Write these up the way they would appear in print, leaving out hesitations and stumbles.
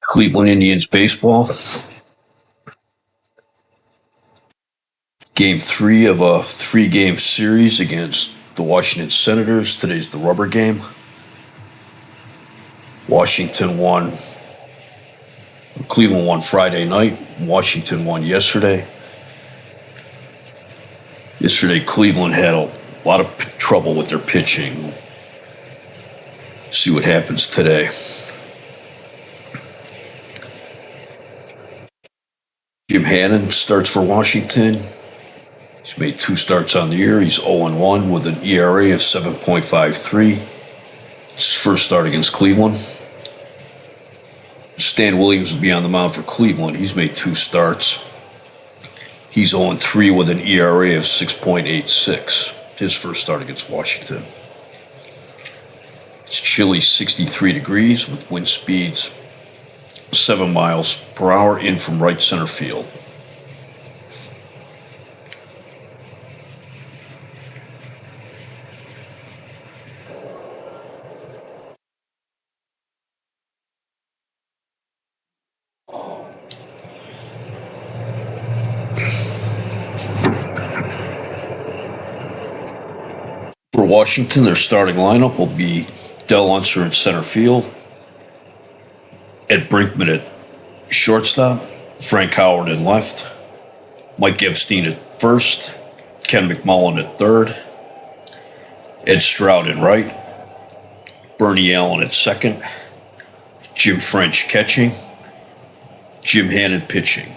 Cleveland Indians baseball. Game 3 of a 3-game series against the Washington Senators. Today's the rubber game. Washington won. Cleveland won Friday night. Washington won yesterday. Yesterday, Cleveland had a lot of trouble with their pitching. See what happens today. Jim Hannon starts for Washington. He's made 2 starts on the year. He's 0-1 with an ERA of 7.53. It's his first start against Cleveland. Stan Williams will be on the mound for Cleveland. He's made 2 starts. He's 0-3 with an ERA of 6.86. His first start against Washington. It's chilly 63 degrees with wind speeds 7 miles per hour in from right center field. For Washington, their starting lineup will be Del Unser in center field, Ed Brinkman at shortstop, Frank Howard in left, Mike Epstein at first, Ken McMullen at third, Ed Stroud at right, Bernie Allen at second, Jim French catching, Jim Hannon pitching.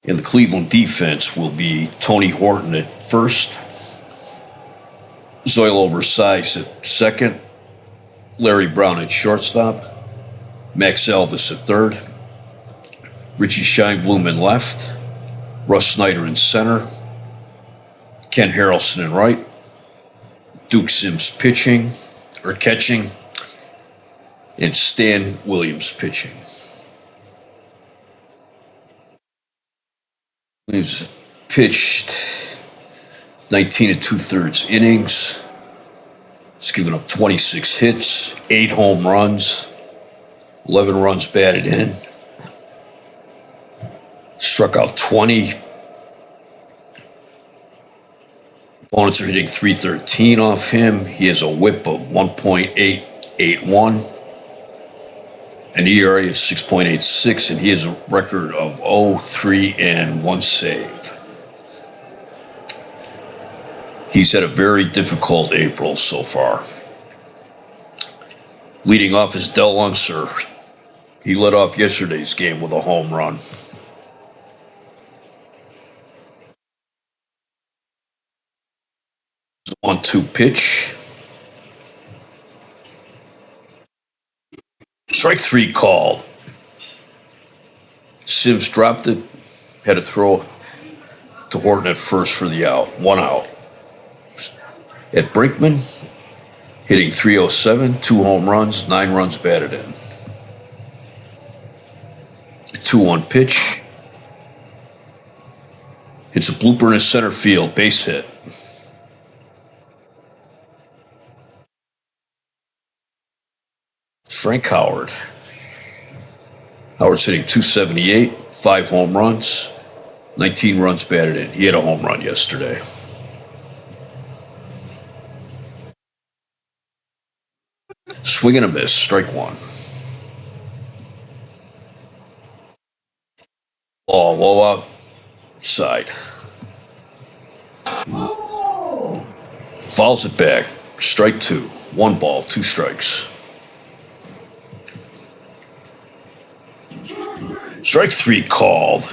And the Cleveland defense will be Tony Horton at first, Zoilo Versailles at second, Larry Brown at shortstop, Max Elvis at third, Richie Scheinblum in left, Russ Snyder in center, Ken Harrelson in right, Duke Sims catching, and Stan Williams pitching. He's pitched 19 2/3 innings. He's given up 26 hits, 8 home runs, 11 runs batted in. Struck out 20. Opponents are hitting .313 off him. He has a whip of 1.881. An ERA of 6.86, and he has a record of 0-3 and 1 save. He's had a very difficult April so far. Leading off is Del Unser. He led off yesterday's game with a home run. One-two pitch. Strike 3 called. Sims dropped it, had to throw to Horton at first for the out. 1 out. At Brinkman, hitting .307, 2 home runs, 9 runs batted in. 2-1 pitch. Hits a blooper in his center field, base hit. Frank Howard. Howard's hitting .278, 5 home runs, 19 runs batted in. He had a home run yesterday. Swing and a miss, strike 1. Ball low outside. Fouls it back, strike 2. 1 ball, 2 strikes. Strike 3 called.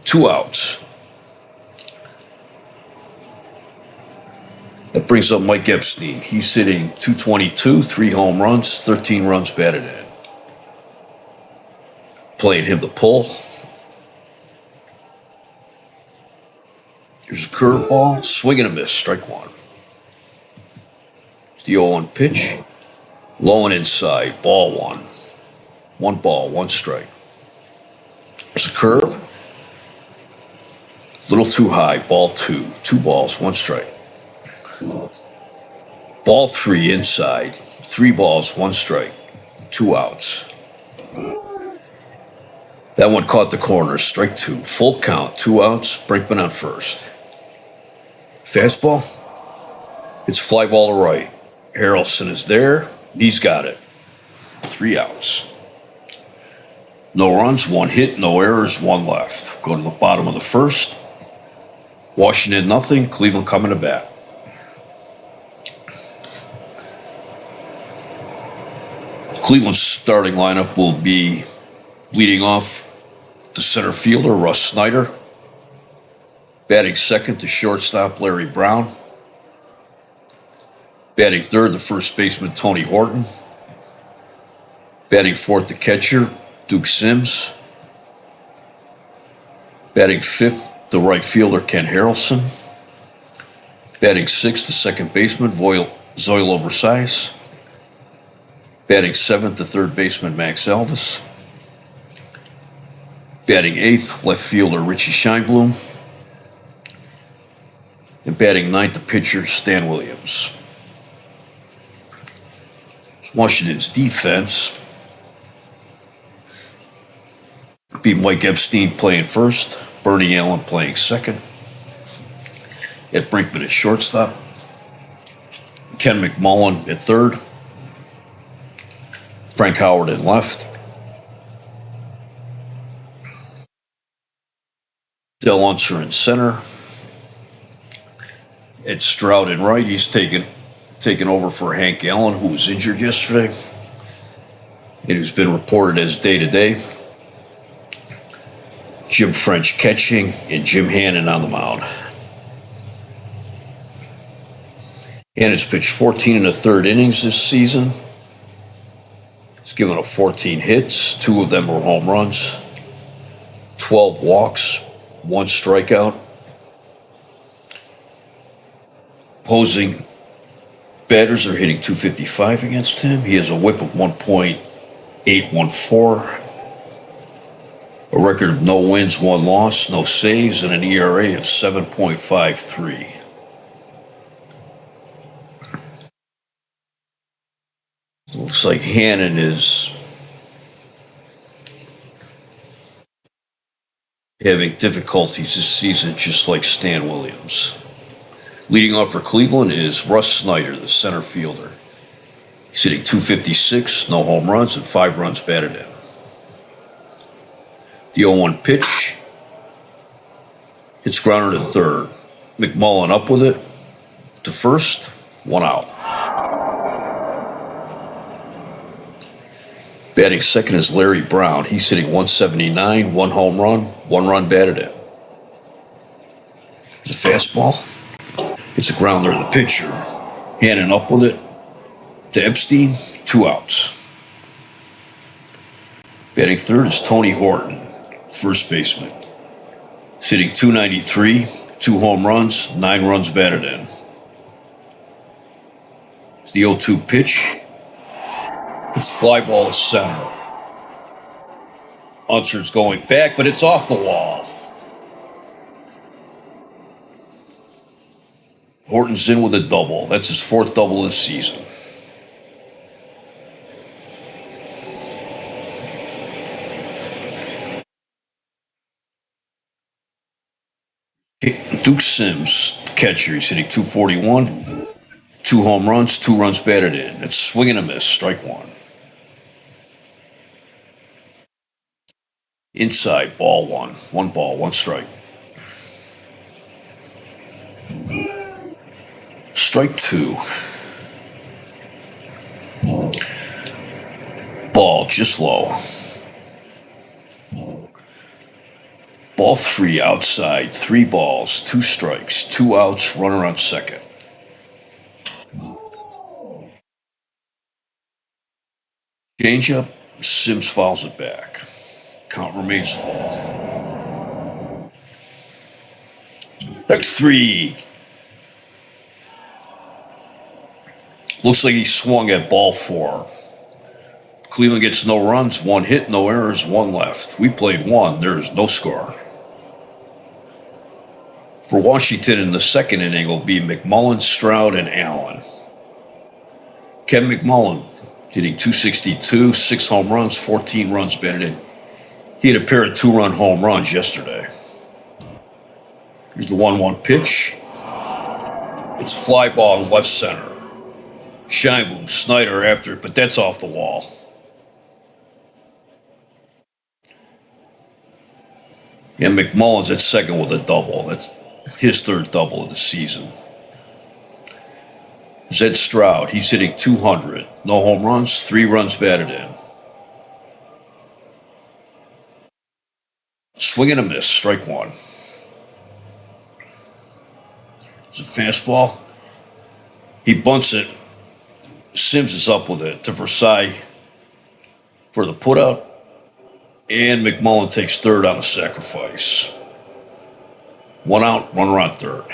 2 outs. That brings up Mike Epstein. He's hitting .222, 3 home runs, 13 runs batted in. Playing him the pull. Here's a curveball, swing and a miss, strike 1. It's the 0-1 pitch. Low and inside, ball 1. 1 ball, 1 strike. There's a curve. A little too high, ball 2. 2 balls, 1 strike. Ball 3 inside. 3 balls, 1 strike. 2 outs. That one caught the corner. Strike 2. Full count. 2 outs. Brinkman on first. Fastball. It's fly ball to right. Harrelson is there. He's got it. 3 outs. No runs, 1 hit, no errors, 1 left. Go to the bottom of the first. Washington nothing. Cleveland coming to bat. Cleveland's starting lineup will be leading off the center fielder, Russ Snyder. Batting second, the shortstop, Larry Brown. Batting third, the first baseman, Tony Horton. Batting fourth, the catcher, Duke Sims. Batting fifth, the right fielder, Ken Harrelson. Batting sixth, the second baseman, Zoilo Versailles. Batting seventh, the third baseman, Max Alvis. Batting eighth, left fielder, Richie Scheinblum. And batting ninth, the pitcher, Stan Williams. Washington's defense be Mike Epstein playing first, Bernie Allen playing second, Ed Brinkman at shortstop, Ken McMullen at third, Frank Howard at left, Del Unser in center, Ed Stroud in right. He's taken over for Hank Allen, who was injured yesterday and who's been reported as day-to-day. Jim French catching and Jim Hannon on the mound. Hannon's pitched 14 and a third innings this season. He's given up 14 hits, 2 of them were home runs, 12 walks, 1 strikeout. Opposing batters are hitting .255 against him. He has a whip of 1.814, a record of no wins, 1 loss, no saves, and an ERA of 7.53. Looks like Hannon is having difficulties this season, just like Stan Williams. Leading off for Cleveland is Russ Snyder, the center fielder. He's hitting .256, no home runs, and 5 runs batted in. The 0-1 pitch. It's grounder to third. McMullen up with it to first, 1 out. Batting second is Larry Brown. He's hitting .179, 1 home run, 1 run batted in. It's a fastball. It's a grounder to the pitcher. Hannon up with it to Epstein, 2 outs. Batting third is Tony Horton, first baseman. He's hitting .293, 2 home runs, 9 runs batted in. It's the 0-2 pitch. It's fly ball to center. Unser's going back, but it's off the wall. Horton's in with a double. That's his 4th double this season. Duke Sims, the catcher, he's hitting .241, 2 home runs, 2 runs batted in. It's swing and a miss, strike 1. Inside, ball 1. 1 ball, 1 strike. Strike 2. Ball just low. Ball 3 outside, 3 balls, 2 strikes, 2 outs, runner on second. Changeup, Sims fouls it back. Count remains full. Next 3. Looks like he swung at ball 4. Cleveland gets no runs, 1 hit, no errors, 1 left. We played 1. There is no score. For Washington in the second inning will be McMullen, Stroud, and Allen. Ken McMullen hitting .262, 6 home runs, 14 runs batted in. He had a pair of 2-run home runs yesterday. Here's the 1-1 pitch. It's a fly ball in left center. Scheinblum, Snyder after it, but that's off the wall. And McMullen's at second with a double. That's his third double of the season. Zed Stroud, he's hitting .200. No home runs, 3 runs batted in. Swing and a miss, strike one. It's a fastball. He bunts it. Sims is up with it to Versailles for the putout. And McMullen takes third on the sacrifice. 1 out, runner on third.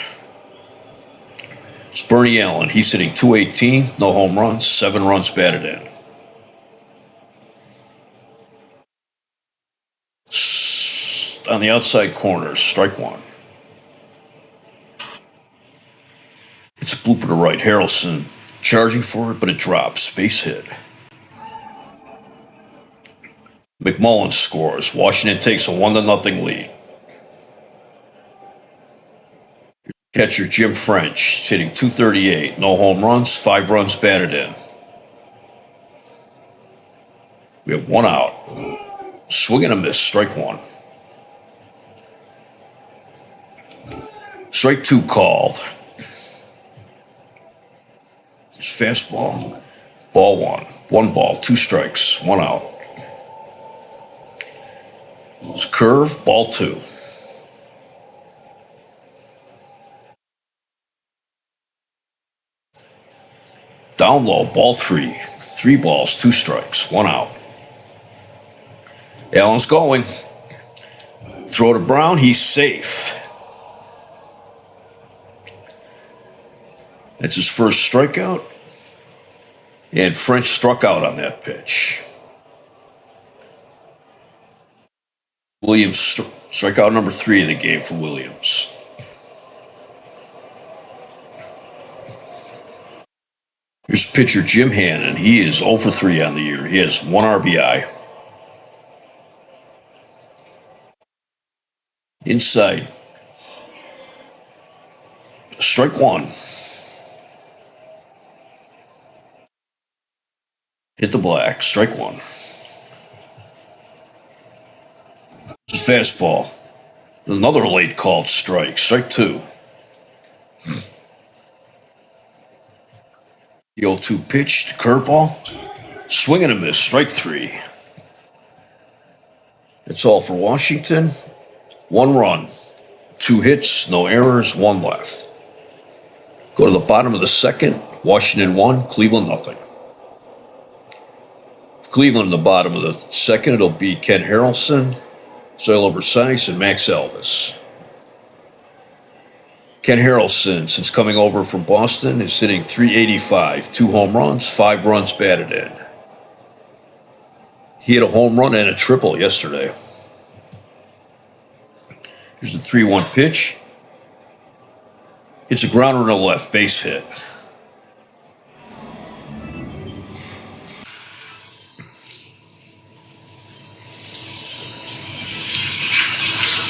It's Bernie Allen. He's hitting .218, no home runs, 7 runs batted in. On the outside corners, strike one. It's a blooper to right. Harrelson charging for it, but it drops. Base hit. McMullen scores. Washington takes a 1-0 lead. Catcher Jim French hitting .238, no home runs, 5 runs batted in. We have 1 out. Swing and a miss, strike one. Strike 2 called. It's fastball. Ball 1. 1 ball, 2 strikes, 1 out. It's curve, ball 2. Down low, ball 3. 3 balls, 2 strikes, 1 out. Allen's going. Throw to Brown, he's safe. That's his first strikeout. And French struck out on that pitch. Williams, strikeout number 3 in the game for Williams. Here's pitcher Jim Hannon. He is 0 for 3 on the year. He has 1 RBI. Inside. Strike 1. Hit the black. Strike 1. It's a fastball. Another late called strike. Strike 2. The 0-2 pitch, curveball. Swing and a miss. Strike 3. That's all for Washington. 1 run. 2 hits, no errors, 1 left. Go to the bottom of the second. Washington 1, Cleveland nothing. Cleveland in the bottom of the second, it'll be Ken Harrelson, Zoilo Versailles, and Max Elvis. Ken Harrelson, since coming over from Boston, is hitting .385, 2 home runs, 5 runs batted in. He had a home run and a triple yesterday. Here's the 3-1 pitch. It's a grounder to left, base hit.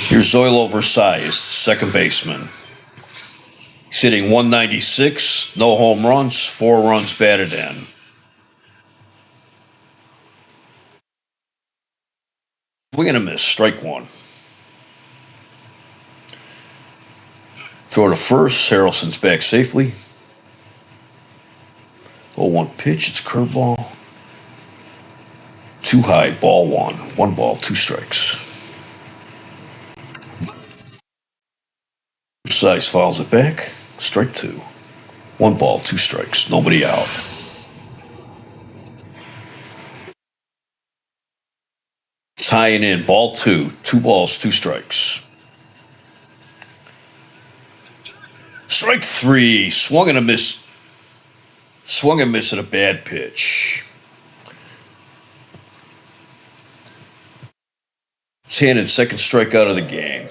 Here's Zoilo Versailles, second baseman. He's hitting .196, no home runs, 4 runs batted in. Swing and a miss, strike 1. Throw to first, Harrelson's back safely. 0-1 pitch, it's a curveball. Too high, ball 1. 1 ball, 2 strikes. Versailles fouls it back, strike 2. 1 ball, 2 strikes, nobody out. It's high and in, ball 2. 2 balls, 2 strikes. Strike 3, swung and a miss. Swung and missed at a bad pitch. It's handed second strikeout of the game.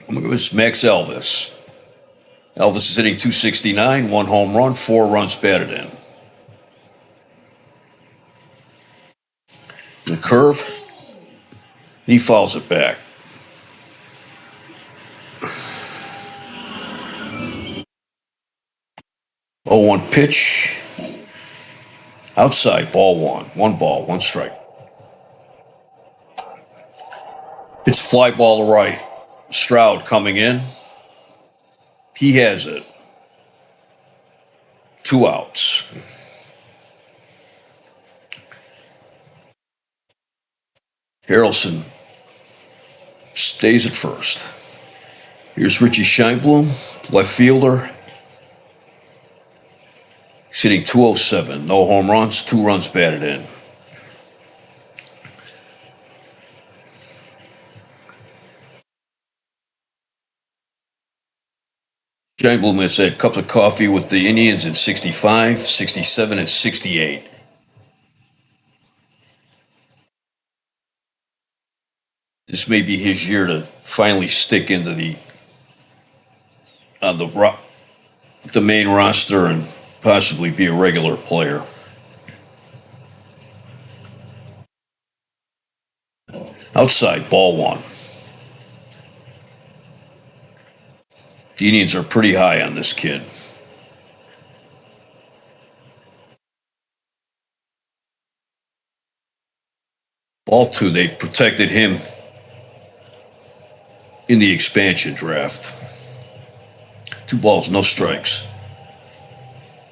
I'm going to give this Max Elvis. Elvis is hitting 269, 1 home run, 4 runs batted in. The curve, he fouls it back. Oh, 1 pitch. Outside, ball 1. 1 strike. It's fly ball to right. Stroud coming in. He has it. 2 outs. Harrelson stays at first. Here's Richie Scheinblum, left fielder. He's hitting 207. No home runs, 2 runs batted in. Scheinblum has had cups of coffee with the Indians at 65, 67, and 68. This may be his year to finally stick into the main roster and possibly be a regular player. Outside, ball 1. The Indians are pretty high on this kid. Ball 2, they protected him in the expansion draft. 2 balls, no strikes.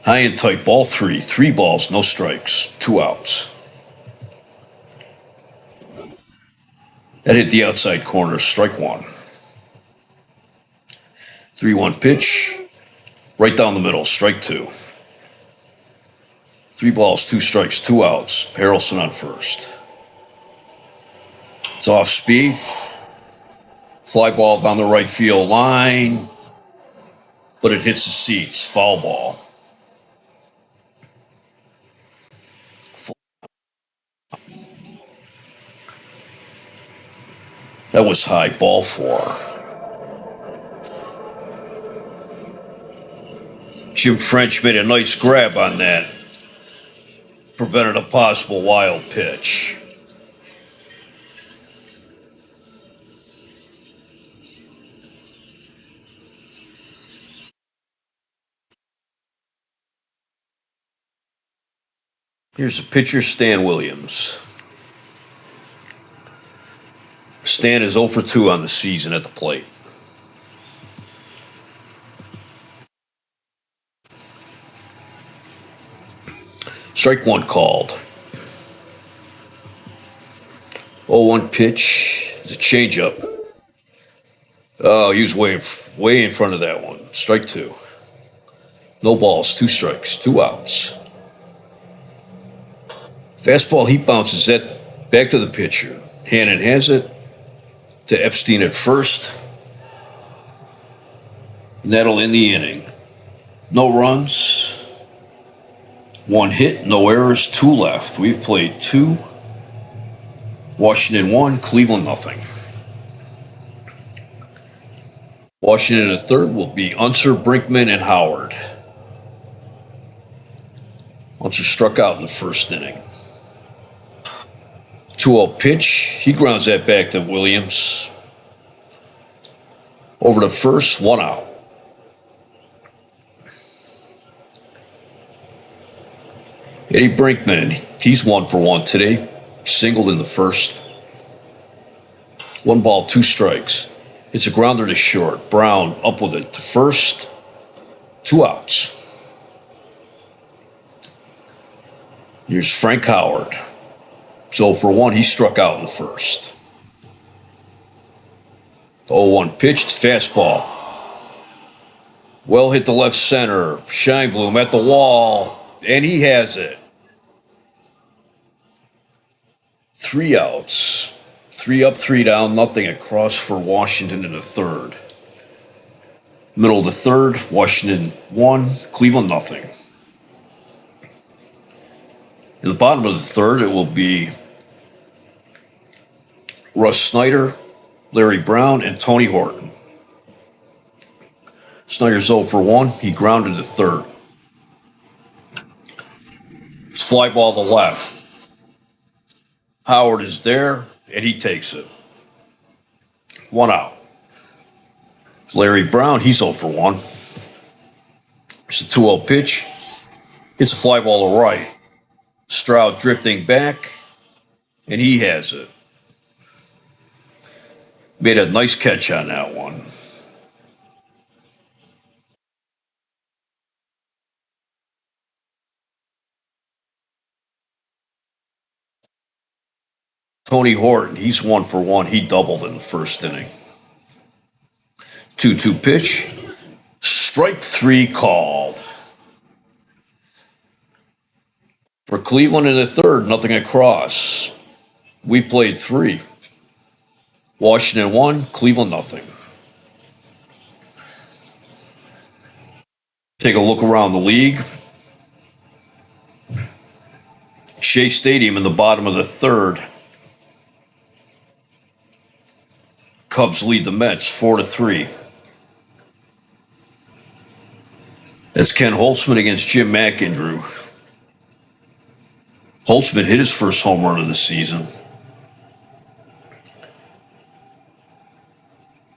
High and tight, ball 3. 3 balls, no strikes. 2 outs. That hit the outside corner, strike 1. 3-1 pitch, right down the middle, strike 2. 3 balls, 2 strikes, 2 outs. Harrelson on first. It's off speed. Fly ball down the right field line, but it hits the seats. Foul ball. That was high, ball 4. Jim French made a nice grab on that. Prevented a possible wild pitch. Here's the pitcher, Stan Williams. Stan is 0 for 2 on the season at the plate. Strike 1 called. 0-1 pitch. It's a changeup. Oh, he was way in front of that one. Strike 2. No balls, 2 strikes, 2 outs. Fastball, he bounces that back to the pitcher. Hannon has it to Epstein at first. And that'll end the inning. No runs. 1 hit, no errors, 2 left. We've played 2. Washington 1, Cleveland nothing. Washington in the third will be Unser, Brinkman, and Howard. Unser struck out in the first inning. 2-0 pitch. He grounds that back to Williams. Over to first, 1 out. Eddie Brinkman, he's 1 for 1 today. Singled in the first. 1 ball, 2 strikes. It's a grounder to short. Brown up with it to first. 2 outs. Here's Frank Howard. 0 for 1. He struck out in the first. 0-1 pitch. Fastball. Well hit the left center. Scheinblum at the wall. And he has it. 3 outs. 3 up, 3 down, nothing across for Washington in the third. Middle of the third, Washington 1, Cleveland nothing. In the bottom of the third, it will be Russ Snyder, Larry Brown, and Tony Horton. Snyder's 0 for 1. He grounded to third. It's fly ball to left. Howard is there, and he takes it. 1 out. Larry Brown, he's 0 for 1. It's a 2-0 pitch. Hits a fly ball to right. Stroud drifting back, and he has it. Made a nice catch on that one. Tony Horton, he's 1 for 1. He doubled in the first inning. 2-2 pitch. Strike 3 called. For Cleveland in the third, nothing across. We played 3. Washington 1, Cleveland nothing. Take a look around the league. Shea Stadium in the bottom of the third. Cubs lead the Mets 4-3. That's Ken Holtzman against Jim McAndrew. Holtzman hit his first home run of the season.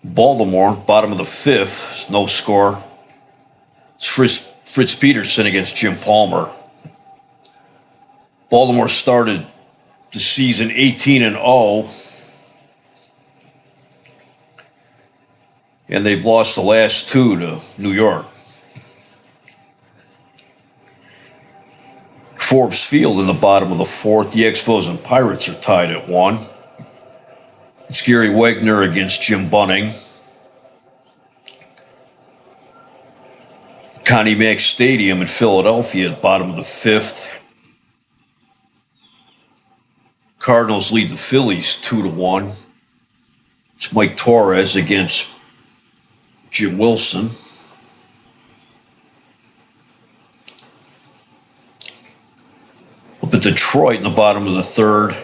Baltimore, bottom of the fifth, no score. It's Fritz Peterson against Jim Palmer. Baltimore started the season 18-0. And they've lost the last 2 to New York. Forbes Field in the bottom of the fourth. The Expos and Pirates are tied at 1. It's Gary Wegner against Jim Bunning. Connie Mack Stadium in Philadelphia at bottom of the fifth. Cardinals lead the Phillies 2-1. It's Mike Torres against Jim Wilson. Up at Detroit in the bottom of the third.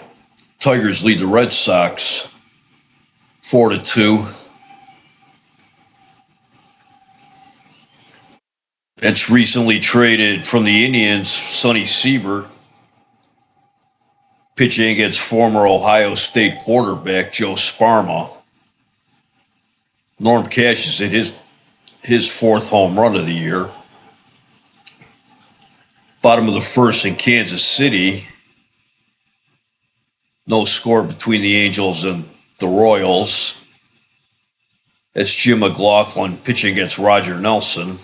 Tigers lead the Red Sox 4-2. It's recently traded from the Indians, Sonny Siebert, pitching against former Ohio State quarterback Joe Sparma. Norm Cash is at his 4th home run of the year. Bottom of the first in Kansas City. No score between the Angels and the Royals. That's Jim McLaughlin pitching against Roger Nelson.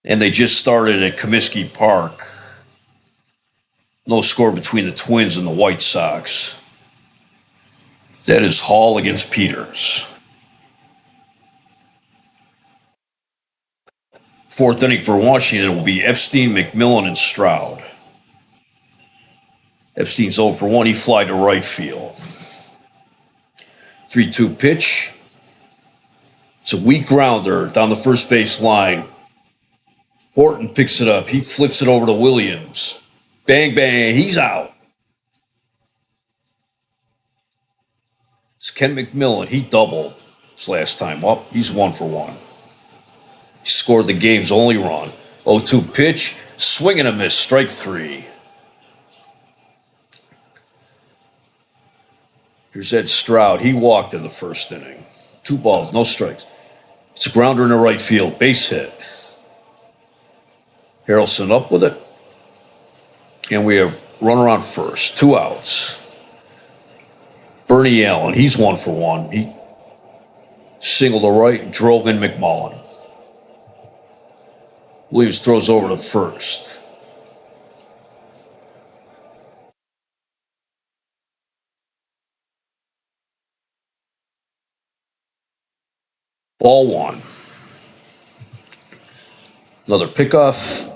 And they just started at Comiskey Park. No score between the Twins and the White Sox. That is Hall against Peters. 4th inning for Washington will be Epstein, McMillan, and Stroud. Epstein's 0 for 1. He flied to right field. 3-2 pitch. It's a weak grounder down the first base line. Horton picks it up. He flips it over to Williams. Bang, bang. He's out. It's Ken McMillan. He doubled his last time up. He's 1 for 1. He scored the game's only run. 0-2 pitch. Swing and a miss. Strike 3. Here's Ed Stroud. He walked in the first inning. 2 balls, no strikes. It's a grounder in the right field. Base hit. Harrelson up with it. And we have runner on first. 2 outs. Bernie Allen, he's 1 for 1. He singled to right and drove in McMullen. Williams throws over to first. Ball 1. Another pickoff.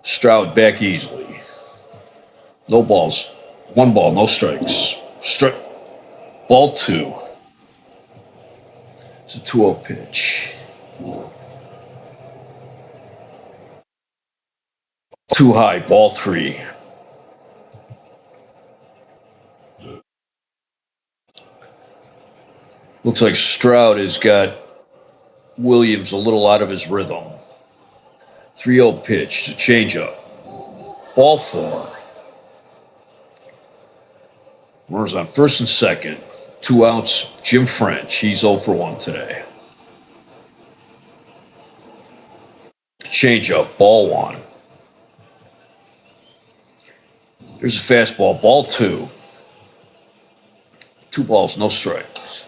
Stroud back easily. No balls. 1 ball, no strikes. Ball 2. It's a 2-0 pitch. Too high, ball 3. Looks like Stroud has got Williams a little out of his rhythm. 3-0 pitch to changeup. Ball four. Runners on first and second. 2 outs. Jim French. He's 0 for 1 today. Changeup. Ball one. There's a fastball. Ball two. 2 balls, no strikes.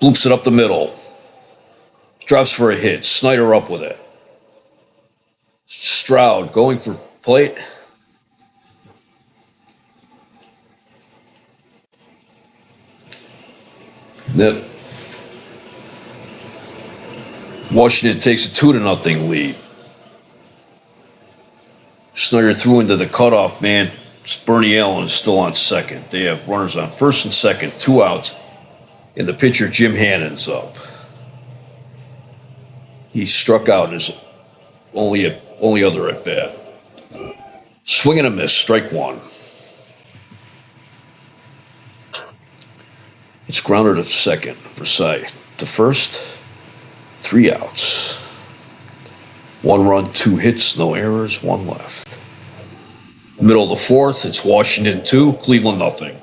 Bloops it up the middle. Drops for a hit. Snyder up with it. Stroud going for plate. That Washington takes a 2-0 lead. Snyder threw into the cutoff man. Bernie Allen is still on second. They have runners on first and second, 2 outs, and the pitcher Jim Hannon's up. He struck out his only other at bat. Swing and a miss, strike one. It's grounded to second for Sy. The first, 3 outs. 1 run, 2 hits, no errors, 1 left. Middle of the fourth, it's Washington 2, Cleveland nothing.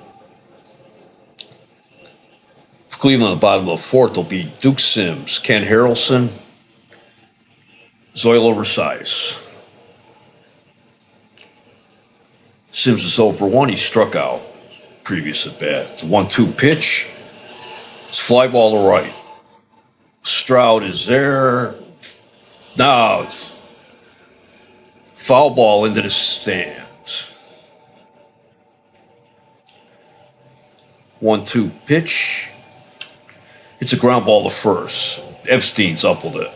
For Cleveland, at the bottom of the fourth, will be Duke Sims, Ken Harrelson, Zoilo Versailles. Sims is 0 for 1, he struck out previous at bat. It's a 1-2 pitch. It's fly ball to right. Stroud is there. No, it's foul ball into the stands. 1-2 pitch. It's a ground ball to first. Epstein's up with it.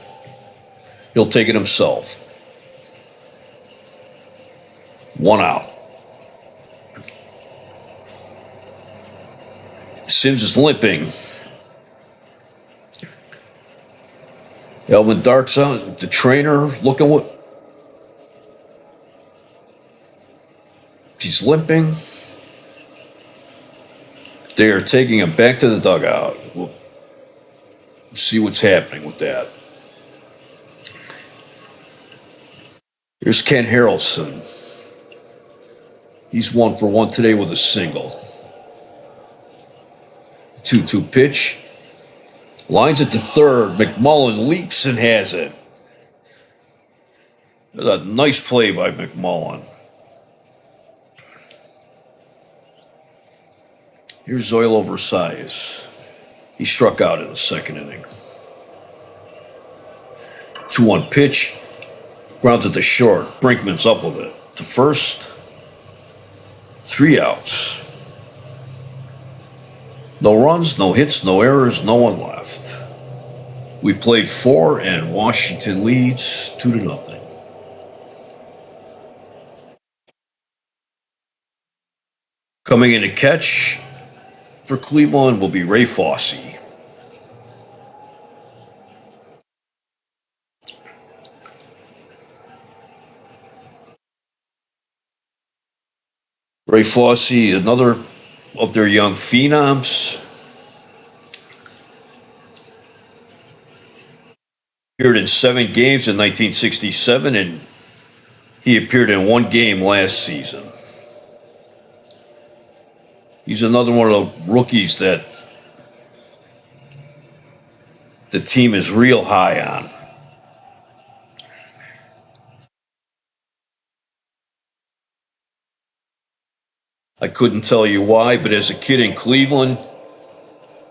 He'll take it himself. 1 out. Sims is limping. Elvin Dark's out, the trainer, looking what. He's limping. They are taking him back to the dugout. We'll see what's happening with that. Here's Ken Harrelson. He's 1 for 1 today with a single. 2-2 pitch. Lines it to third. McMullen leaps and has it. A nice play by McMullen. Here's Zoilo Versailles. He struck out in the second inning. 2-1 pitch. Grounds it to short. Brinkman's up with it. To first. 3 outs. No runs, no hits, no errors, no one left. We played 4 and Washington leads 2-0. Coming in to catch for Cleveland will be Ray Fosse. Ray Fosse, another of their young phenoms. Appeared in 7 games in 1967, and he appeared in 1 game last season. He's another one of the rookies that the team is real high on. I couldn't tell you why, but as a kid in Cleveland,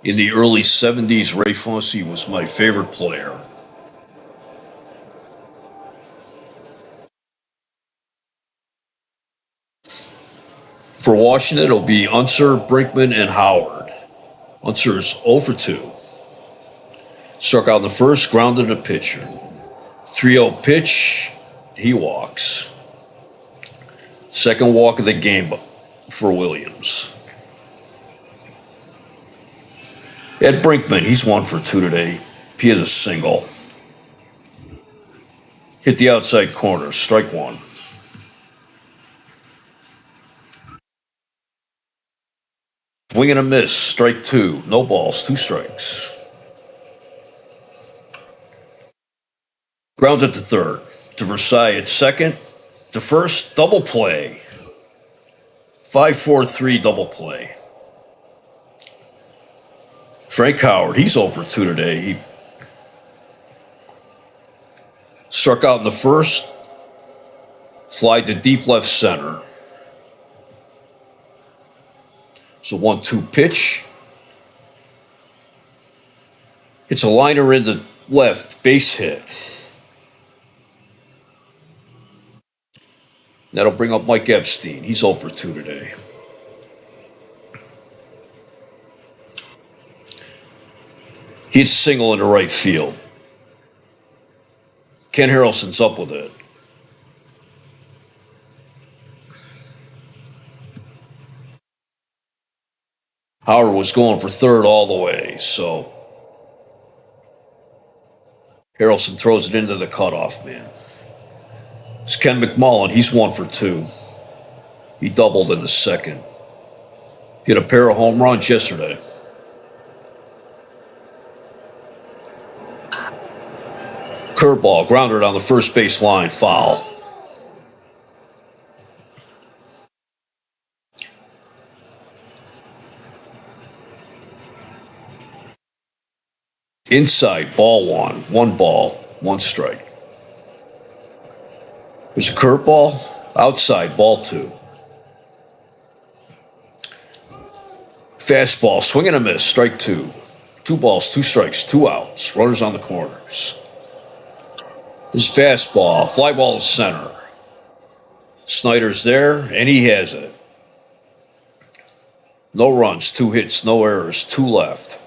in the early 70s, Ray Fosse was my favorite player. For Washington, it'll be Unser, Brinkman, and Howard. Unser is 0 for 2. Struck out in the first, grounded a pitcher. 3-0 pitch, he walks. Second walk of the game for Williams. Ed Brinkman, he's 1 for 2 today. He has a single. Hit the outside corner, strike one. Swing and a miss. Strike two. No balls. Two strikes. Grounds it to third. To Versailles at second. To first. Double play. 5-4-3 double play. Frank Howard, he's over 2 today. He struck out in the first, fly to deep left center. It's a 1-2 pitch. It's a liner in the left, base hit. That'll bring up Mike Epstein. He's over 2 today. He hits a single into right field. Ken Harrelson's up with it. Howard was going for third all the way, so Harrelson throws it into the cutoff man. It's Ken McMullen. He's 1 for 2. He doubled in the second. Hit a pair of home runs yesterday. Curveball, grounded on the first base line, foul. Inside, ball one. 1 ball, 1 strike. There's a curveball. Outside, ball 2. Fastball, swing and a miss, strike 2. 2 balls, 2 strikes, 2 outs. Runners on the corners. This is fastball, fly ball to center. Snyder's there, and he has it. No runs, 2 hits, no errors, 2 left.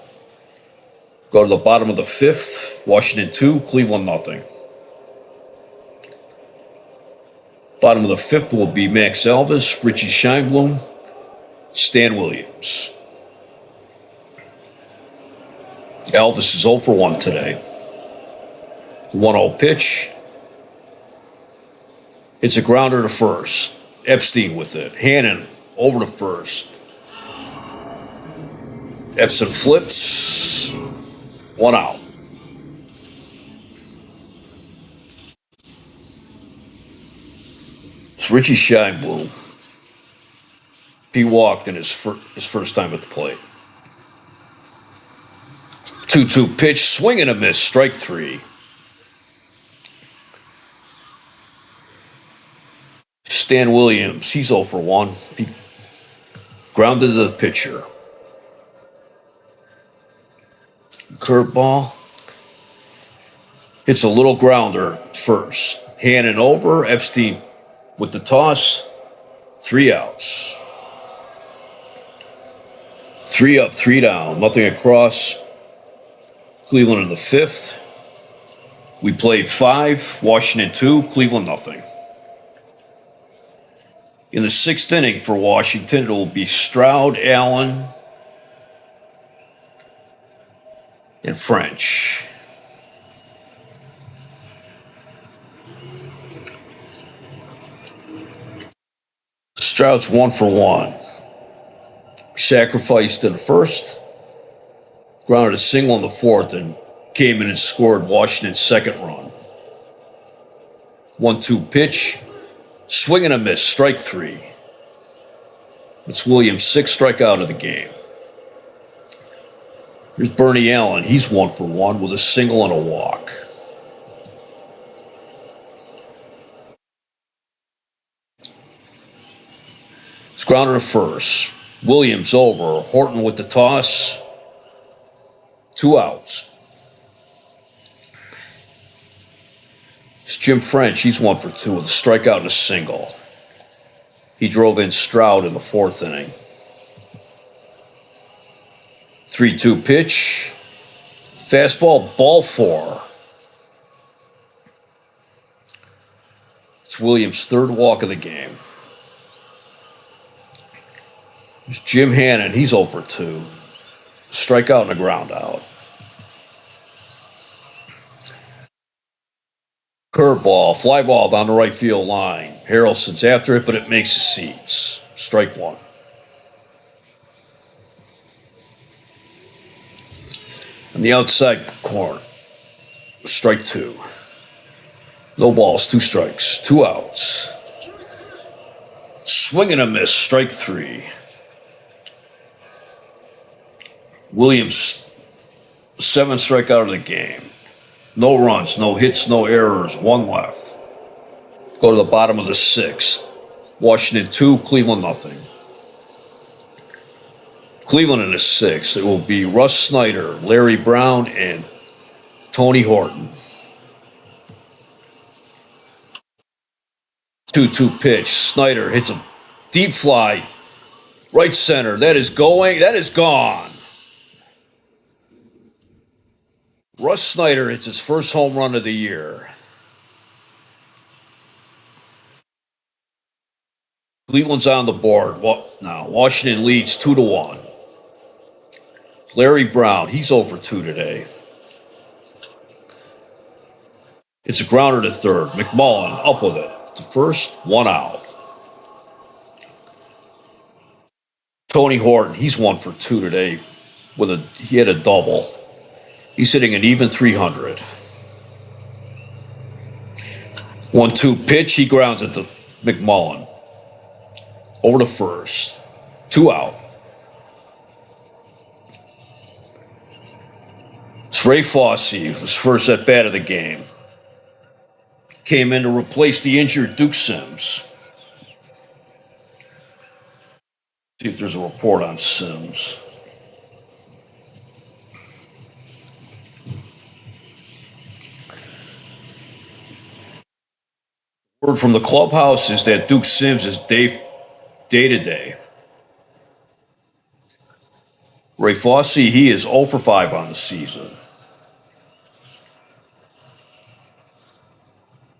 Go to the bottom of the 5th. Washington 2, Cleveland nothing. Bottom of the 5th will be Max Elvis, Richie Scheinblum, Stan Williams. Elvis is 0 for 1 today. The 1-0 pitch. It's a grounder to first. Epstein with it. Hannon over to first. Epstein flips. 1 out. It's Richie Scheinblum. He walked in his first time at the plate. 2-2 pitch, swing and a miss, strike 3. Stan Williams, he's 0 for 1. He grounded to the pitcher. Curveball. It's a little grounder first. Hannon over, Epstein with the toss. 3 outs. 3 up, 3 down, nothing across. Cleveland in the 5th. We played 5, Washington 2, Cleveland nothing. In the 6th inning for Washington, it will be Stroud, Allen, and French. Stroud's 1 for 1. Sacrificed in the 1st. Grounded a single in the 4th and came in and scored Washington's 2nd run. 1-2 pitch. Swing and a miss, strike 3. It's Williams' 6th strikeout of the game. Here's Bernie Allen. He's 1 for 1 with a single and a walk. It's grounded to first. Williams over. Horton with the toss. 2 outs. It's Jim French. He's 1 for 2 with a strikeout and a single. He drove in Stroud in the 4th inning. 3-2 pitch. Fastball, ball 4. It's Williams' 3rd walk of the game. It's Jim Hannon. He's 0 for 2. Strikeout and a ground out. Curveball, fly ball down the right field line. Harrelson's after it, but it makes the seats. Strike 1. On the outside corner, strike two. No balls, two strikes, two outs. Swing and a miss, strike three. Williams, 7th strikeout of the game. No runs, no hits, no errors, one left. Go to the bottom of the 6th. Washington 2, Cleveland nothing. Cleveland in the 6th. It will be Russ Snyder, Larry Brown, and Tony Horton. 2-2 pitch. Snyder hits a deep fly. Right center. That is going. That is gone. Russ Snyder hits his first home run of the year. Cleveland's on the board. Now, Washington leads 2-1. Larry Brown, he's over 2 today. It's a grounder to third. McMullen up with it. To first, 1 out. Tony Horton, he's 1 for 2 today. He had a double. He's hitting an even 300. 1-2 pitch. He grounds it to McMullen. Over to first. 2 out. It's Ray Fosse, his first at bat of the game. Came in to replace the injured Duke Sims. See if there's a report on Sims. Word from the clubhouse is that Duke Sims is day to day. Ray Fosse, he is 0 for 5 on the season.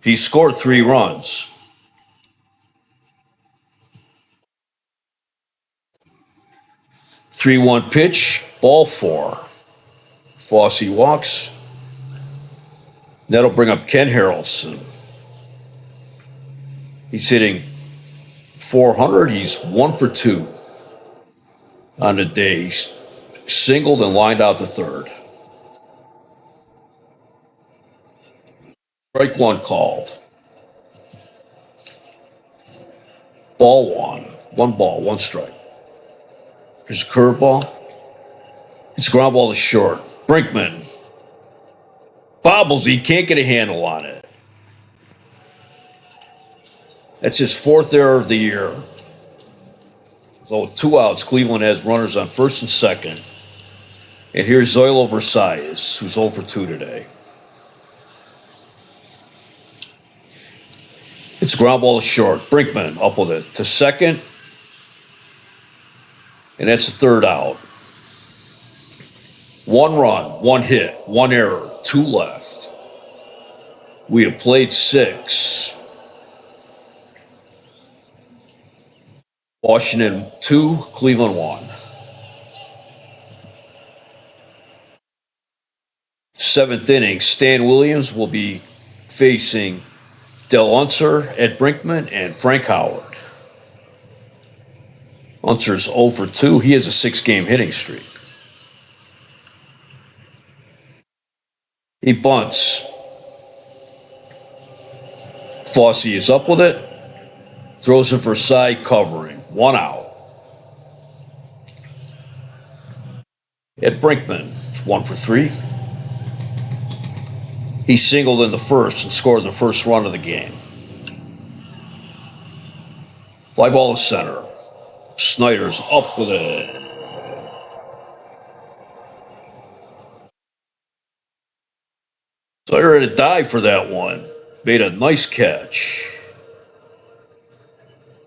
He scored 3 runs. Three-one pitch, ball 4. Fosse walks. That'll bring up Ken Harrelson. He's hitting 400. He's 1 for 2 on the day. He's singled and lined out to third. Strike 1 called. Ball 1. 1 ball, 1 strike. Here's a curveball. It's a ground ball to short. Brinkman bobbles. He can't get a handle on it. That's his 4th error of the year. So 2 outs. Cleveland has runners on first and second. And here's Zoilo Versailles, who's 0 for 2 today. It's a ground ball to short. Brinkman up with it to second. And that's the 3rd out. 1 run, 1 hit, 1 error, 2 left. We have played 6. Washington 2, Cleveland 1. 7th inning, Stan Williams will be facing Del Unser, Ed Brinkman, and Frank Howard. Unser's 0 for 2. He has a 6-game hitting streak. He bunts. Fosse is up with it. Throws it Versailles covering. 1 out. Ed Brinkman, 1 for 3. He singled in the first and scored the first run of the game. Fly ball to center. Snyder's up with it. Snyder had a dive for that one. Made a nice catch.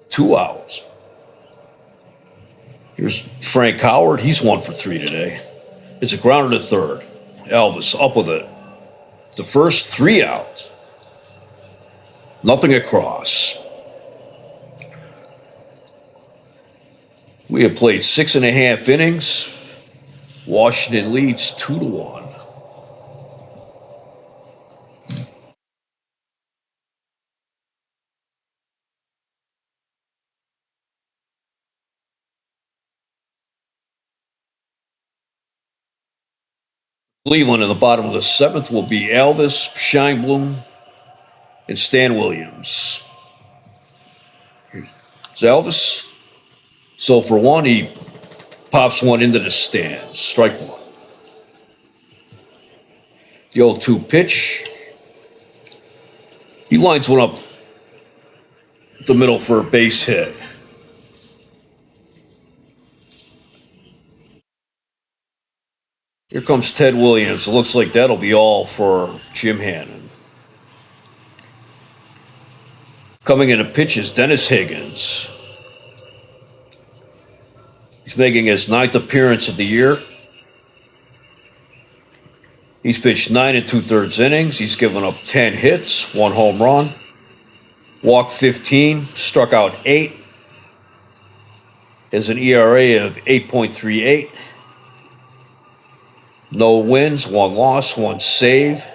2 outs. Here's Frank Howard. He's 1 for 3 today. It's a grounder to third. Elvis up with it. The first 3 outs. Nothing across. We have played 6.5 innings. Washington leads 2-1. Cleveland in the bottom of the seventh will be Elvis, Scheinblum, and Stan Williams. Here's Elvis. So for one, he pops one into the stands. Strike one. The 0-2 pitch. He lines one up the middle for a base hit. Here comes Ted Williams. It looks like that'll be all for Jim Hannon. Coming in to pitch is Dennis Higgins. He's making his ninth appearance of the year. He's pitched 9 2/3 innings. He's given up 10 hits, 1 home run, walked 15, struck out 8. Has an ERA of 8.38. No wins, 1 loss, 1 save.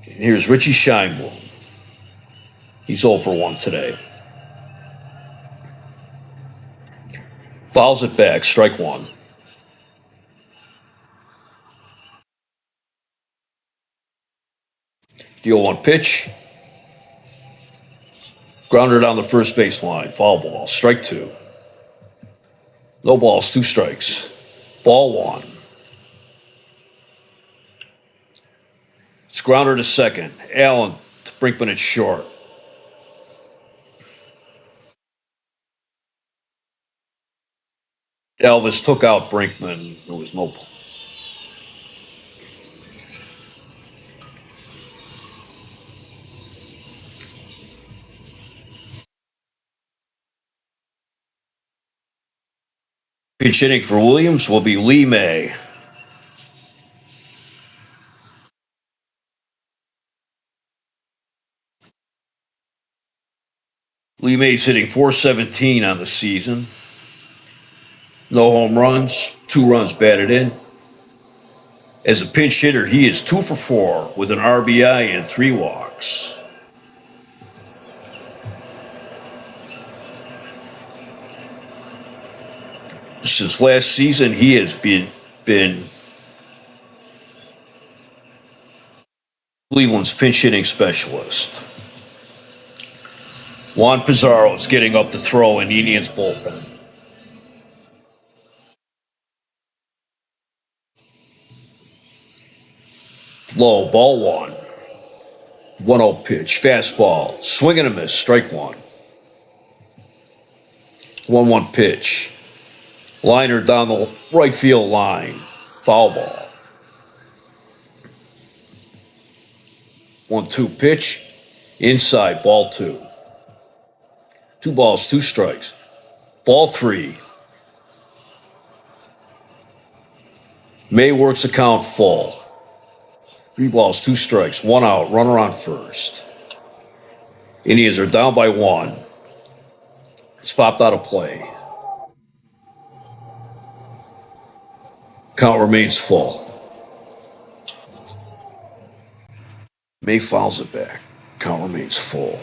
And here's Richie Scheinblum. He's 0 for 1 today. Fouls it back, strike one. The 0-1 pitch. Grounder down the first base line. Foul ball. Strike two. No balls, 2 strikes. Ball one. It's grounder to second. Allen to Brinkman at short. Elvis took out Brinkman. There was no. Pitch hitting for Williams will be Lee May. Lee May's hitting .417 on the season. No home runs, 2 runs batted in. As a pinch hitter, he is 2 for 4 with an RBI and 3 walks. Since last season, he has been Cleveland's pinch hitting specialist. Juan Pizarro is getting up to throw in Indians bullpen. Low, ball one. 1-0 pitch, fastball, swing and a miss, strike one. 1-1 pitch. Liner down the right field line, foul ball. 1-2 pitch, inside, ball 2. 2 balls, 2 strikes. Ball 3. May works the count full. 3 balls, 2 strikes, 1 out, runner on first. Indians are down by 1. It's popped out of play. Count remains full. May fouls it back. Count remains full.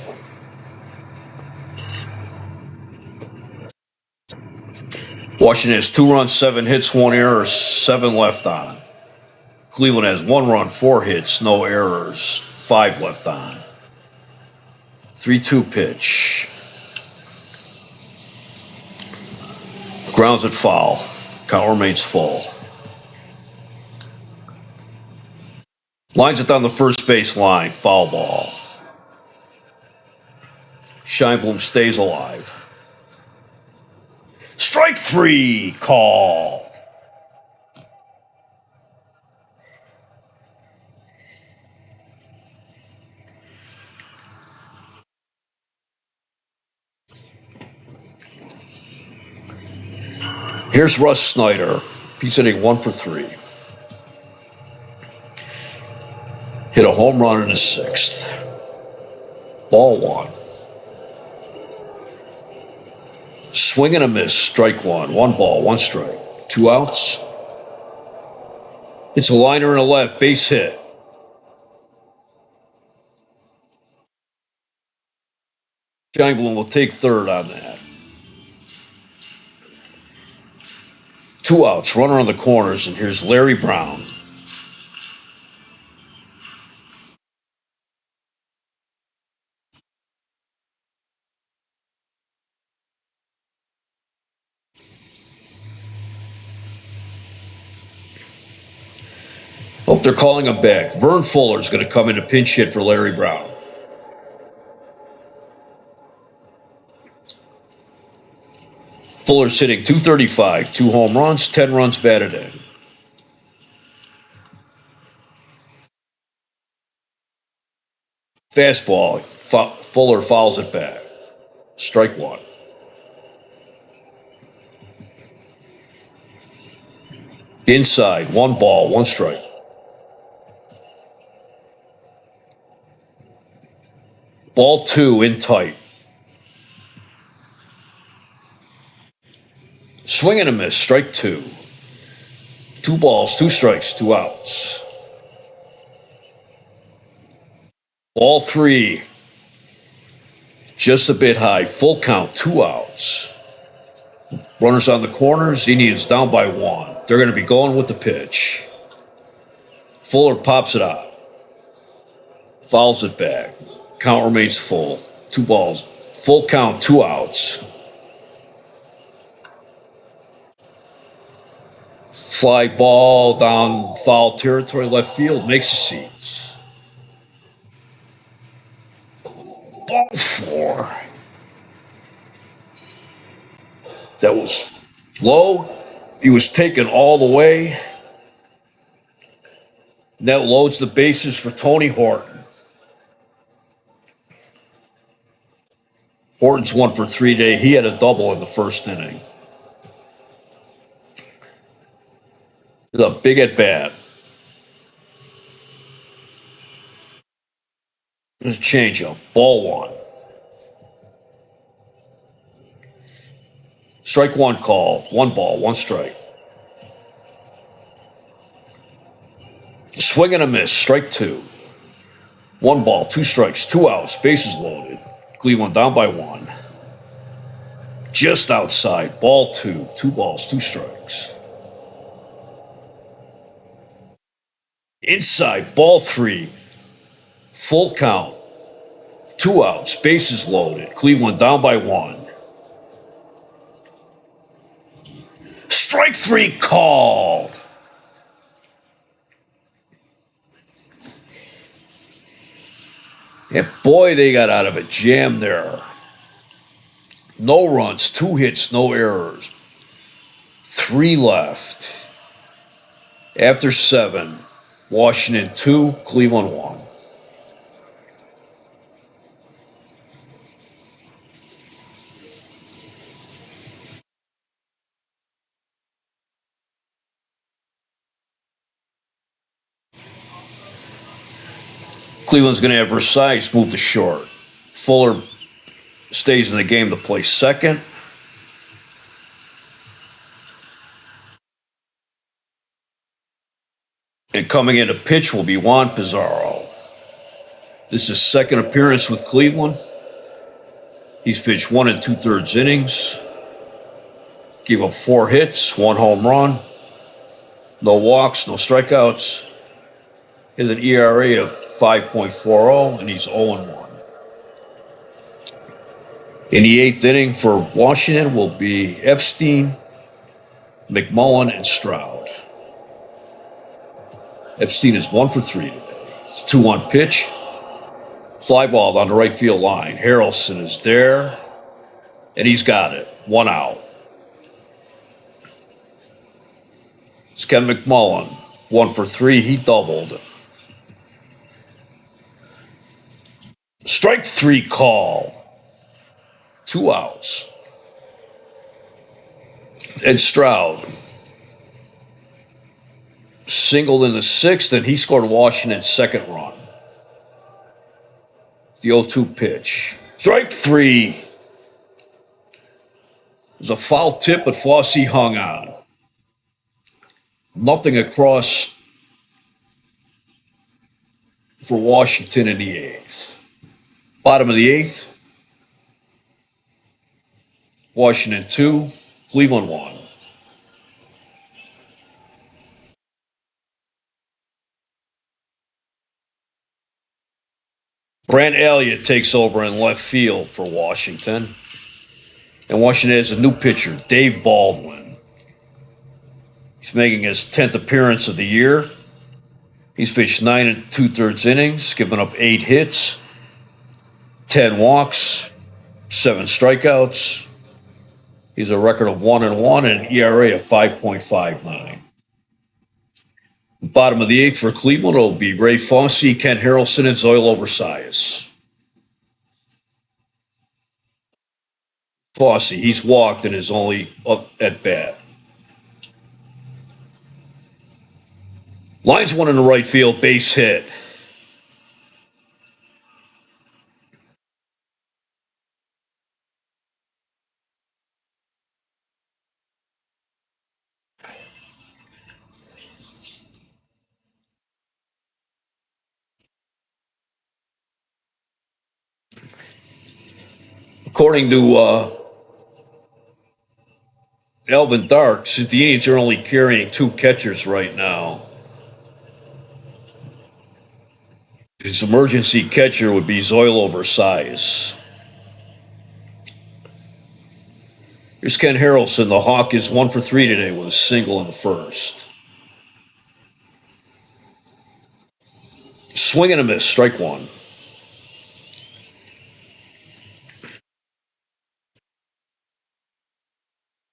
Washington has 2 runs, 7 hits, 1 error, 7 left on. Cleveland has 1 run, 4 hits, no errors, 5 left on. 3-2 pitch. Grounds it foul. Count remains full. Lines it down the first base line. Foul ball. Scheinblum stays alive. Strike 3 called. Here's Russ Snyder. He's hitting 1 for 3. Hit a home run in the 6th. Ball 1. Swing and a miss. Strike 1. 1 ball, 1 strike. 2 outs. It's a liner in the left. Base hit. Scheinblum will take third on that. 2 outs, runner on the corners, and here's Larry Brown. Hope they're calling him back. Vern Fuller's going to come in to pinch hit for Larry Brown. Fuller's hitting .235, 2 home runs, 10 runs batted in. Fastball. Fuller fouls it back. Strike one. Inside, 1 ball, 1 strike. Ball 2 in tight. Swing and a miss, strike 2. 2 balls, 2 strikes, 2 outs. Ball 3, just a bit high, full count, 2 outs. Runners on the corners, Indians down by 1. They're going to be going with the pitch. Fuller pops it out. Fouls it back. Count remains full. 2 balls. Full count, 2 outs. Fly ball down foul territory, left field, makes the seats. Ball 4. That was low. He was taken all the way. That loads the bases for Tony Horton. Horton's 1 for 3 today. He had a double in the first inning. It's a big at bat. There's a changeup. Ball 1. Strike 1 call. 1 ball, 1 strike. Swing and a miss. Strike 2. 1 ball, 2 strikes, 2 outs. Bases loaded. Cleveland down by 1. Just outside. Ball 2. 2 balls, 2 strikes. Inside. Ball 3. Full count. 2 outs. Bases loaded. Cleveland down by 1. Strike 3 called. And boy, they got out of a jam there. No runs, 2 hits, no errors. 3 left. After 7, Washington 2, Cleveland 1. Cleveland's going to have Versailles move to short. Fuller stays in the game to play second. And coming in to pitch will be Juan Pizarro. This is his second appearance with Cleveland. He's pitched 1 2/3 innings. Gave up 4 hits, 1 home run. No walks, no strikeouts. He has an ERA of 5.40, and he's 0-1. In the 8th inning for Washington will be Epstein, McMullen, and Stroud. Epstein is 1 for 3 today. It's 2-1 pitch. Fly ball down the right field line. Harrelson is there, and he's got it. 1 out. It's Ken McMullen, 1 for 3. He doubled. Strike 3 call. 2 outs. And Stroud singled in the 6th, and he scored Washington's 2nd run. The 0-2 pitch. Strike 3. It was a foul tip, but Fosse hung on. Nothing across for Washington in the 8th. Bottom of the 8th. Washington 2, Cleveland 1. Elliott takes over in left field for Washington. And Washington has a new pitcher, Dave Baldwin. He's making his 10th appearance of the year. He's pitched 9 2/3 innings, given up 8 hits, 10 walks, 7 strikeouts. He's a record of 1-1 and an ERA of 5.59. Bottom of the 8th for Cleveland will be Ray Fosse, Ken Harrelson, and Zoilo Versalles. Fosse, he's walked in his only at bat. Lines one in the right field, base hit. According to Alvin Dark, since the Indians are only carrying 2 catchers right now, his emergency catcher would be Zoilo Versalles. Here's Ken Harrelson. The Hawk is 1 for 3 today with a single in the first. Swing and a miss, strike 1.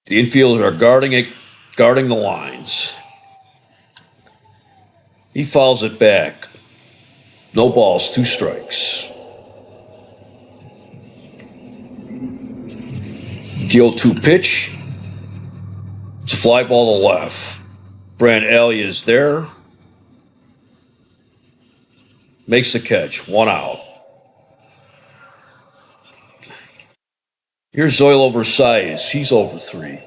The infielders are guarding the lines. He fouls it back. No balls, 2 strikes. The 0-2 pitch. It's a fly ball to left. Brant Elliott is there. Makes the catch, 1 out. Here's Zoilo Versalles. He's over 3.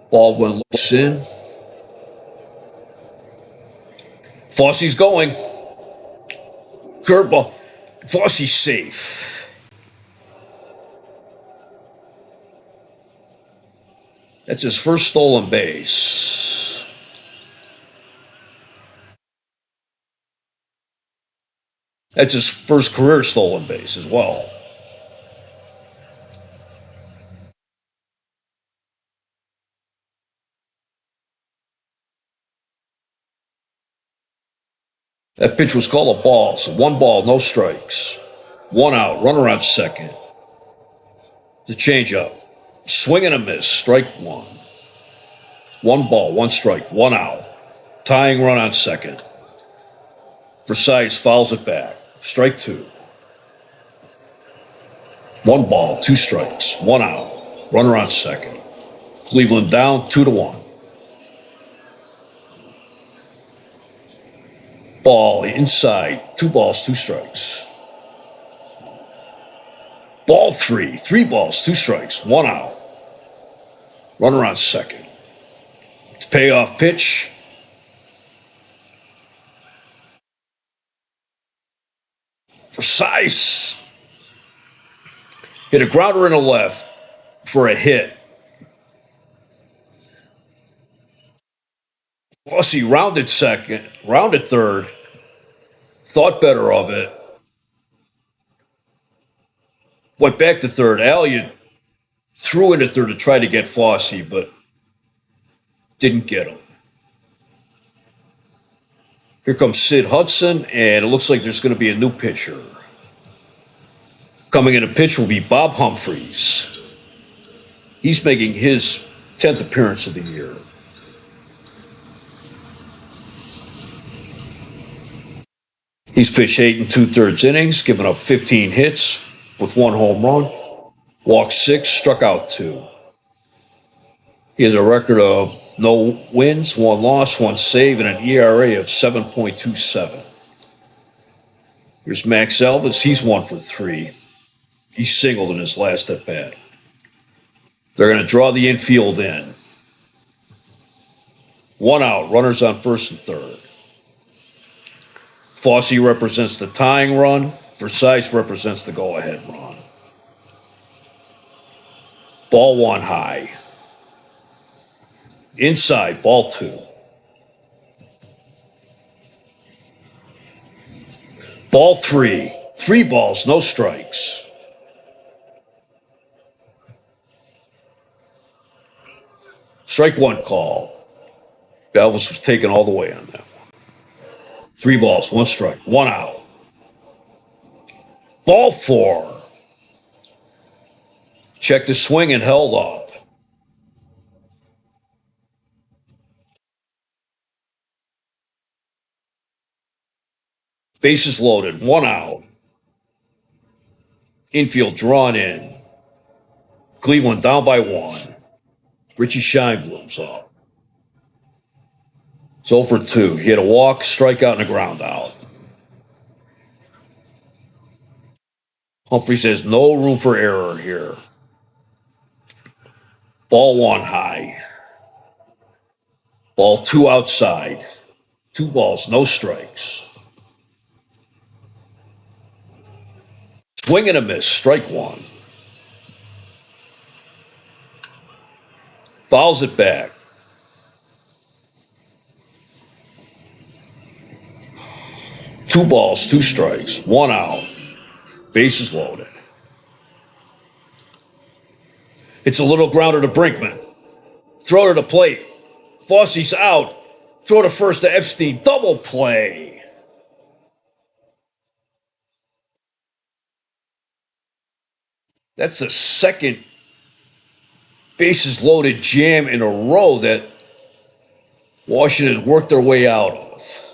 Baldwin looks in. Fosse's going. Curveball. Fosse's safe. That's his first stolen base. That's his first career stolen base as well. That pitch was called a ball, so 1 ball, no strikes. 1 out, runner on second. The changeup. Swing and a miss, strike 1. 1 ball, 1 strike, 1 out. Tying run on second. Versalles fouls it back. Strike 2. 1 ball, 2 strikes, 1 out. Runner on second. Cleveland down 2-1. Ball inside, 2 balls, 2 strikes. Ball 3, 3 balls, 2 strikes, 1 out. Runner on second. It's a payoff pitch. Versalles hit a grounder in the left for a hit. Fosse rounded second, rounded third, thought better of it, went back to third. Elliott threw into third to try to get Fosse, but didn't get him. Here comes Sid Hudson, and it looks like there's going to be a new pitcher. Coming in to pitch will be Bob Humphreys. He's making his 10th appearance of the year. He's pitched 8 2/3 innings, given up 15 hits with 1 home run, walked 6, struck out 2. He has a record of no wins, 1 loss, 1 save, and an ERA of 7.27. Here's Max Elvis. He's 1 for 3. He singled in his last at bat. They're going to draw the infield in. 1 out, runners on first and third. Fosse represents the tying run. Versalles represents the go-ahead run. Ball 1 high. Inside, ball 2. Ball three. 3 balls, no strikes. Strike one call. Elvis was taken all the way on that one. 3 balls, 1 strike, 1 out. Ball four. Checked the swing and held up. Bases loaded, 1 out. Infield drawn in. Cleveland down by 1. Richie Scheinblum's up. It's 0 for 2. He had a walk, strikeout, and a ground out. Humphreys has no room for error here. Ball 1 high. Ball 2 outside. 2 balls, no strikes. Swing and a miss, strike 1. Fouls it back. Two balls, 2 strikes, 1 out. Bases loaded. It's a little grounder to Brinkman. Throw to the plate. Fosse's out. Throw to first to Epstein. Double play. That's the second bases loaded jam in a row that Washington has worked their way out of.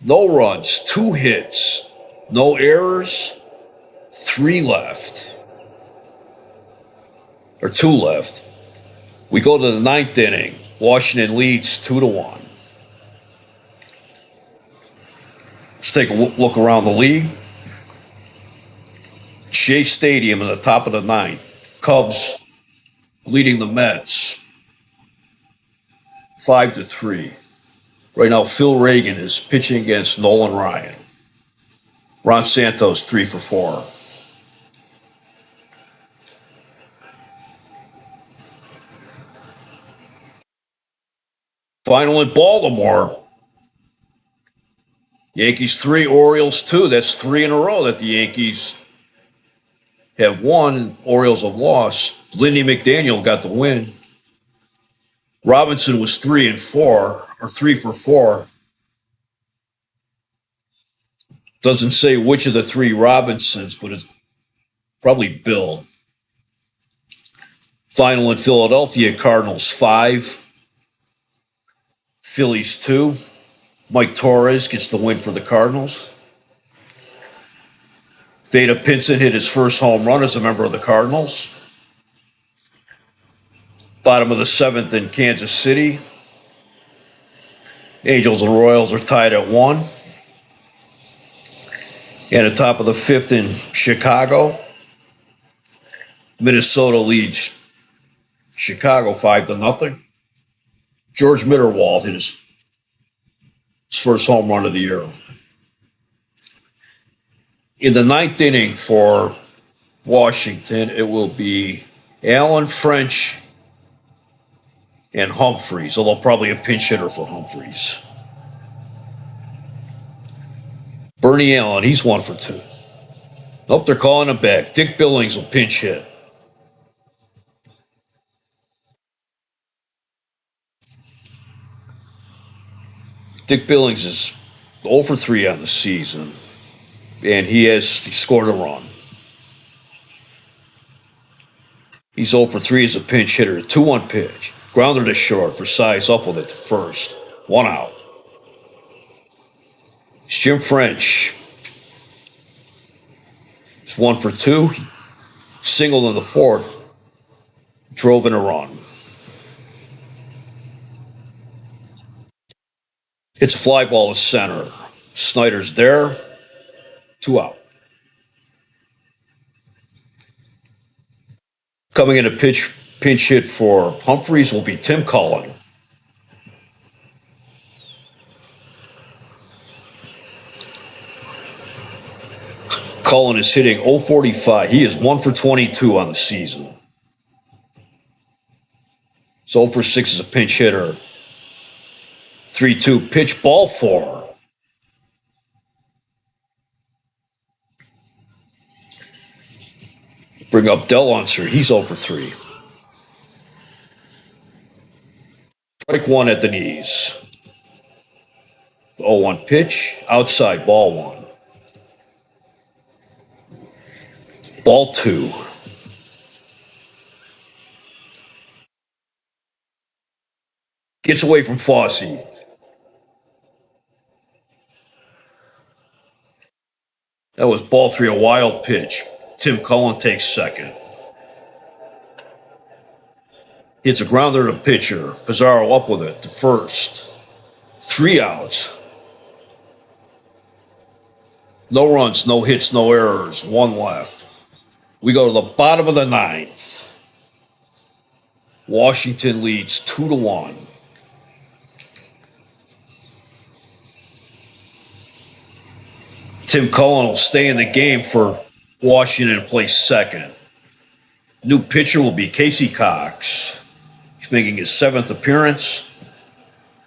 No runs, 2 hits, no errors, 3 left. Or 2 left. We go to the 9th inning. Washington leads 2-1. Let's take a look around the league. Shea Stadium in the top of the 9th. Cubs leading the Mets 5-3. Right now, Phil Reagan is pitching against Nolan Ryan. Ron Santos 3 for 4. Final in Baltimore. Yankees 3, Orioles 2. That's 3 in a row that the Yankees have won. Orioles have lost. Lindy McDaniel got the win. Robinson was 3 and 4, or 3 for 4. Doesn't say which of the 3 Robinsons, but it's probably Bill. Final in Philadelphia, Cardinals 5, Phillies 2. Mike Torres gets the win for the Cardinals. Theta Pinson hit his first home run as a member of the Cardinals. Bottom of the 7th in Kansas City. Angels and Royals are tied at 1. And at the top of the 5th in Chicago. Minnesota leads Chicago 5-0. George Mitterwald hit his first home run of the year. In the 9th inning for Washington, it will be Allen, French, and Humphreys, although probably a pinch hitter for Humphreys. Bernie Allen, he's 1 for 2. Nope, they're calling him back. Dick Billings will pinch hit. Dick Billings is 0 for 3 on the season, and he scored a run. He's 0 for 3 as a pinch hitter. 2-1 pitch. Grounder to short for size, up with it to first. 1 out. It's Jim French. It's 1 for 2. Singled in the 4th. Drove in a run. It's a fly ball to center. Snyder's there. 2 out. Coming in a pinch hit for Humphreys will be Tim Cullen. Cullen is hitting 045. He is 1 for 22 on the season. So 0 for 6 as a pinch hitter. 3-2 pitch, ball four. Bring up Del Unser. He's 0 for 3. Strike one at the knees. 0-1 pitch, outside, ball one. Ball two. Gets away from Fosse. That was ball three, a wild pitch. Tim Cullen takes second. Hits a grounder to pitcher. Pizarro up with it to first. 3 outs. No runs, no hits, no errors. 1 left. We go to the bottom of the ninth. Washington leads 2-1. Tim Cullen will stay in the game for Washington and play second. New pitcher will be Casey Cox. He's making his 7th appearance.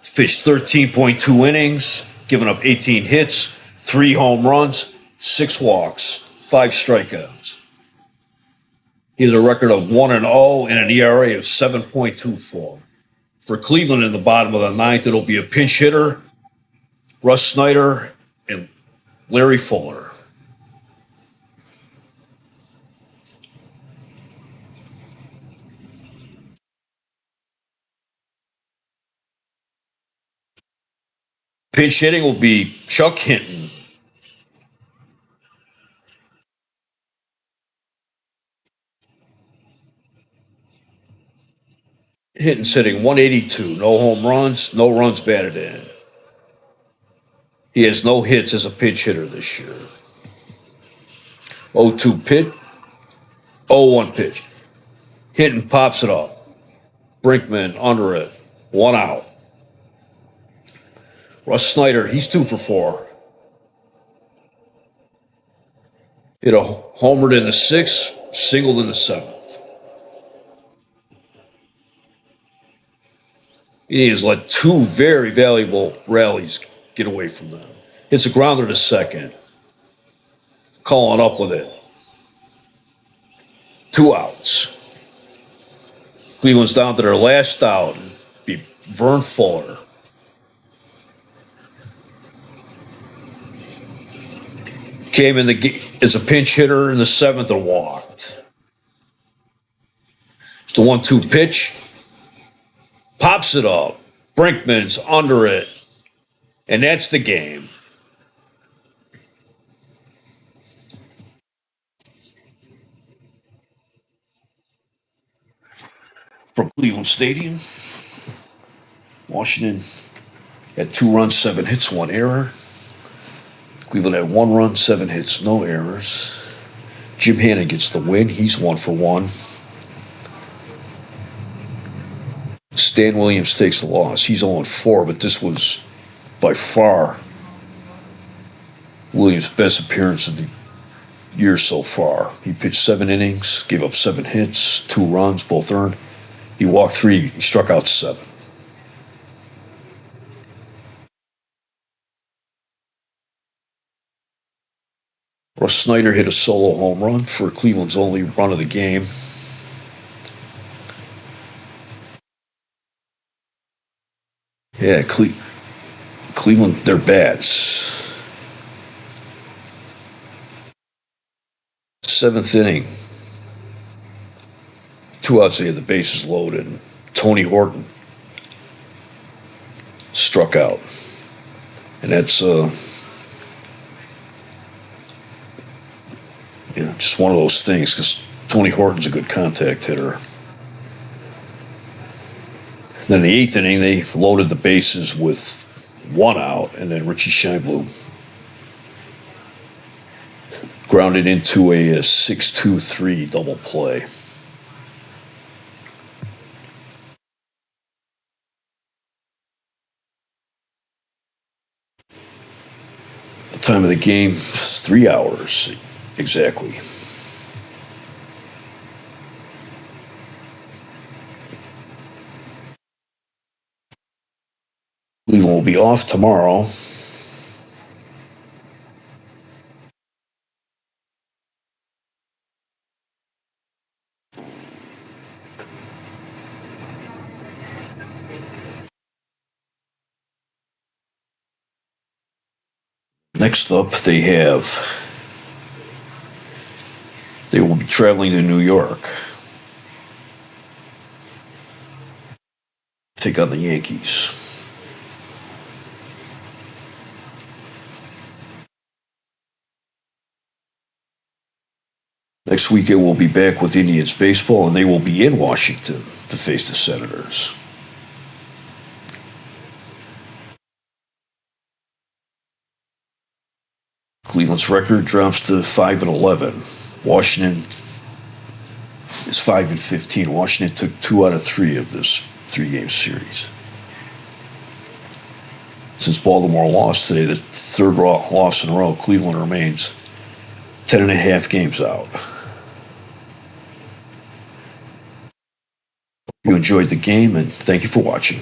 He's pitched 13.2 innings, given up 18 hits, 3 home runs, 6 walks, 5 strikeouts. He has a record of 1-0 and an ERA of 7.24. For Cleveland in the bottom of the ninth, it'll be a pinch hitter, Russ Snyder, and Larry Fuller. Pinch hitting will be Chuck Hinton. Hinton's hitting 182, no home runs, no runs batted in. He has no hits as a pinch hitter this year. 0-2 pitch, 0-1 pitch. Hinton pops it up. Brinkman under it, 1 out. Russ Snyder, he's 2 for 4. Hit a homered in the 6th, singled in the 7th. He has let 2 very valuable rallies get away from them. Hits a grounder to second. Calling up with it. 2 outs. Cleveland's down to their last out. Be Vern Fuller. Came in as a pinch hitter in the 7th and walked. It's the 1-2 pitch. Pops it up. Brinkman's under it. And that's the game. From Cleveland Stadium, Washington had 2 runs, 7 hits, 1 error. Cleveland had 1 run, 7 hits, no errors. Jim Hannon gets the win. He's 1 for 1. Stan Williams takes the loss. He's 0-4, but this was by far Williams' best appearance of the year so far. He pitched 7 innings, gave up 7 hits, 2 runs, both earned. He walked 3, he struck out 7. Russ Snyder hit a solo home run for Cleveland's only run of the game. Yeah, Cleveland, their bats. 7th inning. 2 outs, they had the bases loaded. Tony Horton struck out. And that's just one of those things because Tony Horton's a good contact hitter. Then in the 8th inning, they loaded the bases with 1 out, and then Richie Scheinblum grounded into a 6-2-3 double play. The time of the game, 3 hours exactly. Cleveland will be off tomorrow. Next up, they will be traveling to New York. Take on the Yankees. Next weekend, we'll be back with Indians baseball, and they will be in Washington to face the Senators. Cleveland's record drops to 5-11. Washington is 5-15. Washington took 2 out of 3 of this 3-game series. Since Baltimore lost today, the third loss in a row, Cleveland remains 10.5 games out. You enjoyed the game, and thank you for watching.